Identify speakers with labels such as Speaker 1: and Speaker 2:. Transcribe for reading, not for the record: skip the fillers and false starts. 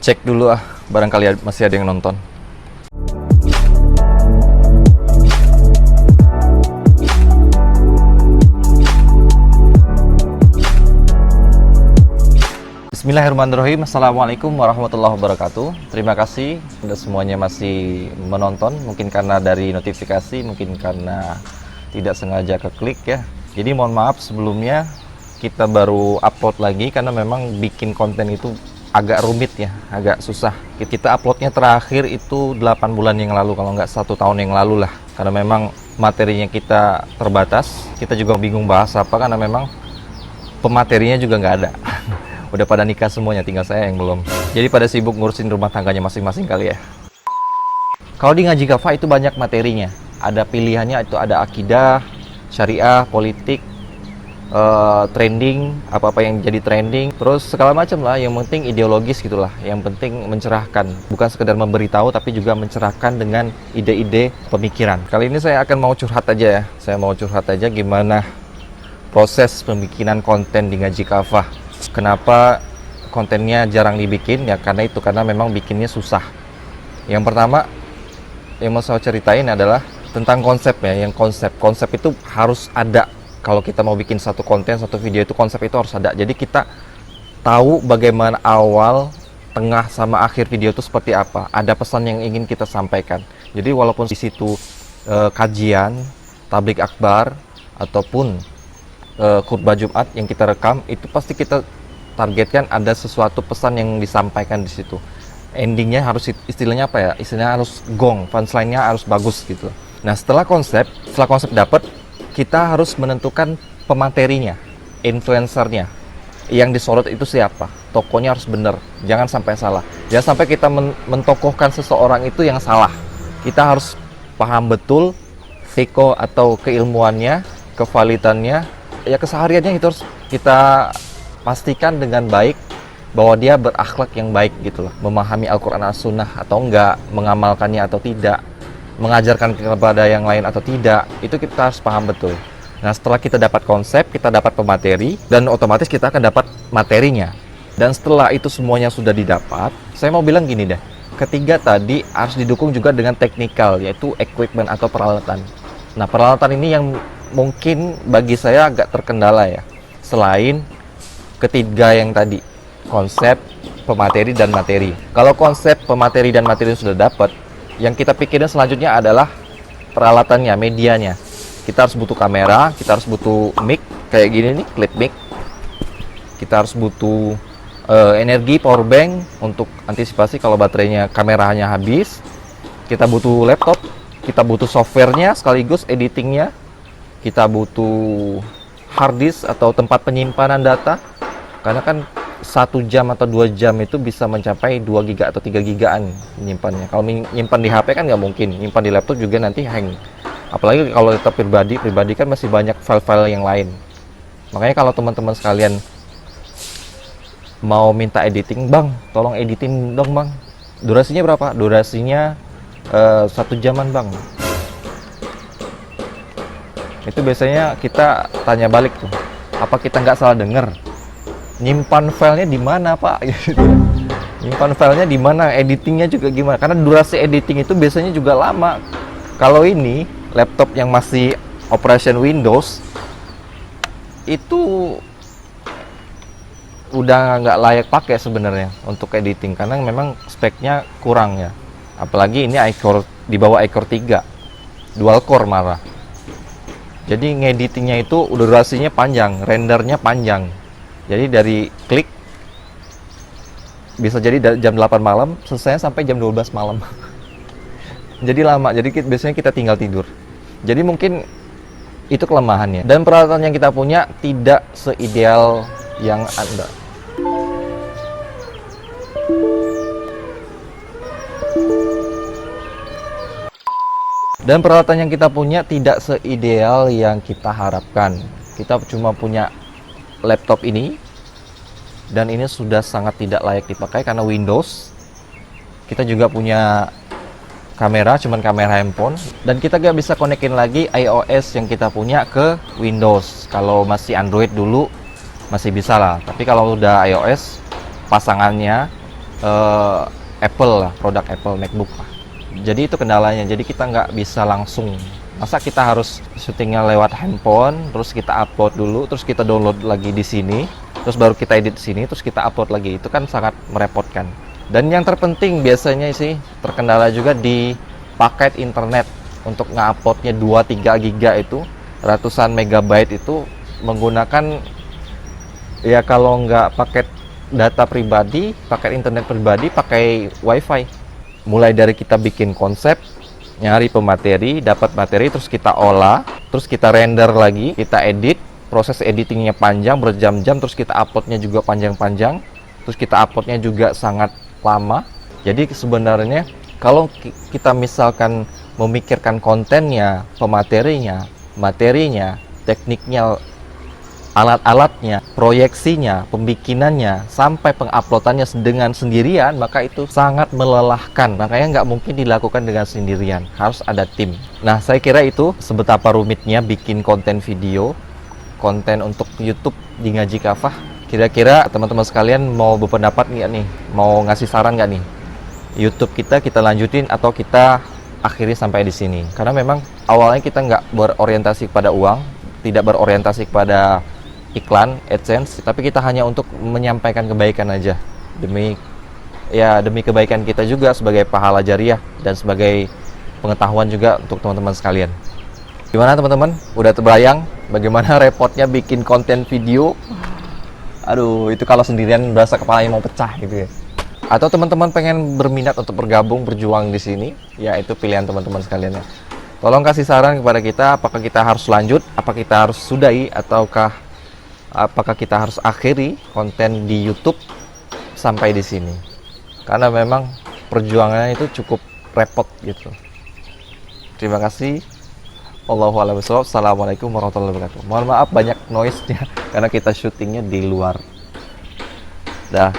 Speaker 1: Cek dulu barangkali masih ada yang nonton. Bismillahirrahmanirrahim. Assalamualaikum warahmatullahi wabarakatuh. Terima kasih Anda semuanya masih menonton. Mungkin karena dari notifikasi, mungkin karena tidak sengaja keklik ya. Jadi mohon maaf sebelumnya, kita baru upload lagi karena memang bikin konten itu agak rumit ya, agak susah. Kita uploadnya terakhir itu 8 bulan yang lalu, kalau nggak 1 tahun yang lalu lah. Karena memang materinya kita terbatas, kita juga bingung bahas apa karena memang pematerinya juga nggak ada. Udah pada nikah semuanya, tinggal saya yang belum. Jadi pada sibuk ngurusin rumah tangganya masing-masing kali ya. Kalau di Ngaji Kafah itu banyak materinya. Ada pilihannya, itu ada akidah, syariah, politik, trending, apa-apa yang jadi trending, terus segala macam lah. Yang penting ideologis gitulah, yang penting mencerahkan, bukan sekedar memberitahu tapi juga mencerahkan dengan ide-ide pemikiran. Kali ini saya akan mau curhat aja ya, saya mau curhat aja gimana proses pembikinan konten di Ngaji Kafah. Kenapa kontennya jarang dibikin ya, karena itu, karena memang bikinnya susah. Yang pertama yang mau saya ceritain adalah tentang konsep ya. Yang konsep itu harus ada. Kalau kita mau bikin satu konten, satu video itu konsep itu harus ada. Jadi kita tahu bagaimana awal, tengah, sama akhir video itu seperti apa. Ada pesan yang ingin kita sampaikan. Jadi walaupun di situ kajian, tablik akbar, ataupun khutbah Jumat yang kita rekam, itu pasti kita targetkan ada sesuatu pesan yang disampaikan di situ. Endingnya harus istilahnya apa ya? Istilahnya harus gong, punchline-nya harus bagus gitu. Nah setelah konsep dapat, kita harus menentukan pematerinya, influencernya, yang disorot itu siapa, tokonya harus benar, jangan sampai salah. Jangan sampai kita mentokohkan seseorang itu yang salah. Kita harus paham betul fiko atau keilmuannya, kevalitannya, ya kesehariannya itu harus kita pastikan dengan baik bahwa dia berakhlak yang baik gitu loh, memahami Al-Quran As-Sunnah atau enggak, mengamalkannya atau tidak, mengajarkan kepada yang lain atau tidak, itu kita harus paham betul. Nah setelah kita dapat konsep, kita dapat pemateri, dan otomatis kita akan dapat materinya. Dan setelah itu semuanya sudah didapat, saya mau bilang gini deh, ketiga tadi harus didukung juga dengan teknikal, yaitu equipment atau peralatan. Nah peralatan ini yang mungkin bagi saya agak terkendala ya, selain ketiga yang tadi, konsep, pemateri, dan materi. Kalau konsep, pemateri, dan materi sudah dapat, yang kita pikirin selanjutnya adalah peralatannya, medianya. Kita harus butuh kamera, kita harus butuh mic kayak gini nih, clip mic. Kita harus butuh energi, power bank untuk antisipasi kalau baterainya, kameranya habis. Kita butuh laptop, kita butuh softwarenya sekaligus editingnya. Kita butuh hard disk atau tempat penyimpanan data. Karena kan 1 jam atau 2 jam itu bisa mencapai 2 giga atau 3 gigaan menyimpannya. Kalau menyimpan di HP kan nggak mungkin, nyimpan di laptop juga nanti hang. Apalagi kalau laptop pribadi kan masih banyak file-file yang lain. Makanya kalau teman-teman sekalian mau minta editing, bang, tolong editing dong bang. Durasinya berapa? Durasinya 1 jaman bang. Itu biasanya kita tanya balik tuh, apa kita nggak salah dengar? Nyimpan filenya di mana pak? Nyimpan filenya di mana? Editingnya juga gimana? Karena durasi editing itu biasanya juga lama. Kalau ini laptop yang masih operation Windows itu udah nggak layak pakai sebenarnya untuk editing, karena memang speknya kurang ya. Apalagi ini iCore, di bawah iCore 3 dual core malah. Jadi ngeditingnya itu udah durasinya panjang, rendernya panjang. Jadi dari klik bisa jadi jam 8 malam, selesai sampai jam 12 malam. Jadi lama, jadi biasanya kita tinggal tidur. Jadi mungkin itu kelemahannya. Dan peralatan yang kita punya tidak seideal yang Anda. Dan peralatan yang kita punya tidak seideal yang kita harapkan. Kita cuma punya laptop ini, dan ini sudah sangat tidak layak dipakai karena Windows. Kita juga punya kamera, cuman kamera handphone, dan kita gak bisa konekin lagi iOS yang kita punya ke Windows. Kalau masih Android dulu masih bisa lah, tapi kalau udah iOS, pasangannya eh, Apple lah, produk Apple MacBook lah. Jadi itu kendalanya. Jadi kita nggak bisa langsung. Masa kita harus syutingnya lewat handphone, terus kita upload dulu, terus kita download lagi di sini, terus baru kita edit di sini, terus kita upload lagi. Itu kan sangat merepotkan. Dan yang terpenting biasanya sih terkendala juga di paket internet. Untuk nge-uploadnya 2-3 giga itu, ratusan megabyte itu menggunakan, ya kalau nggak paket data pribadi, paket internet pribadi, pakai wifi. Mulai dari kita bikin konsep, nyari pemateri, dapat materi, terus kita olah, terus kita render lagi, kita edit, proses editingnya panjang, berjam-jam, terus kita uploadnya juga panjang-panjang, terus kita uploadnya juga sangat lama. Jadi sebenarnya kalau kita misalkan memikirkan kontennya, pematerinya, materinya, tekniknya, alat-alatnya, proyeksinya, pembikinannya, sampai penguploadannya dengan sendirian, maka itu sangat melelahkan. Makanya nggak mungkin dilakukan dengan sendirian, harus ada tim. Nah, saya kira itu sebetapa rumitnya bikin konten video, konten untuk YouTube di Ngaji Kafah. Kira-kira teman-teman sekalian mau berpendapat nggak nih? Mau ngasih saran nggak nih? YouTube kita lanjutin atau kita akhiri sampai di sini? Karena memang awalnya kita nggak berorientasi kepada uang, tidak berorientasi kepada iklan, AdSense, tapi kita hanya untuk menyampaikan kebaikan aja demi kebaikan kita juga sebagai pahala jariah dan sebagai pengetahuan juga untuk teman-teman sekalian. Gimana teman-teman? Udah terbayang bagaimana repotnya bikin konten video? Aduh, itu kalau sendirian berasa kepalanya mau pecah gitu ya. Atau teman-teman pengen berminat untuk bergabung, berjuang di sini, ya itu pilihan teman-teman sekalian ya. Tolong kasih saran kepada kita, apakah kita harus lanjut, apakah kita harus sudahi, ataukah apakah kita harus akhiri konten di YouTube sampai di sini. Karena memang perjuangannya itu cukup repot gitu. Terima kasih. Wallahu a'lam bishawab. Assalamualaikum warahmatullahi wabarakatuh. Mohon maaf banyak noise-nya karena kita syutingnya di luar. Dah.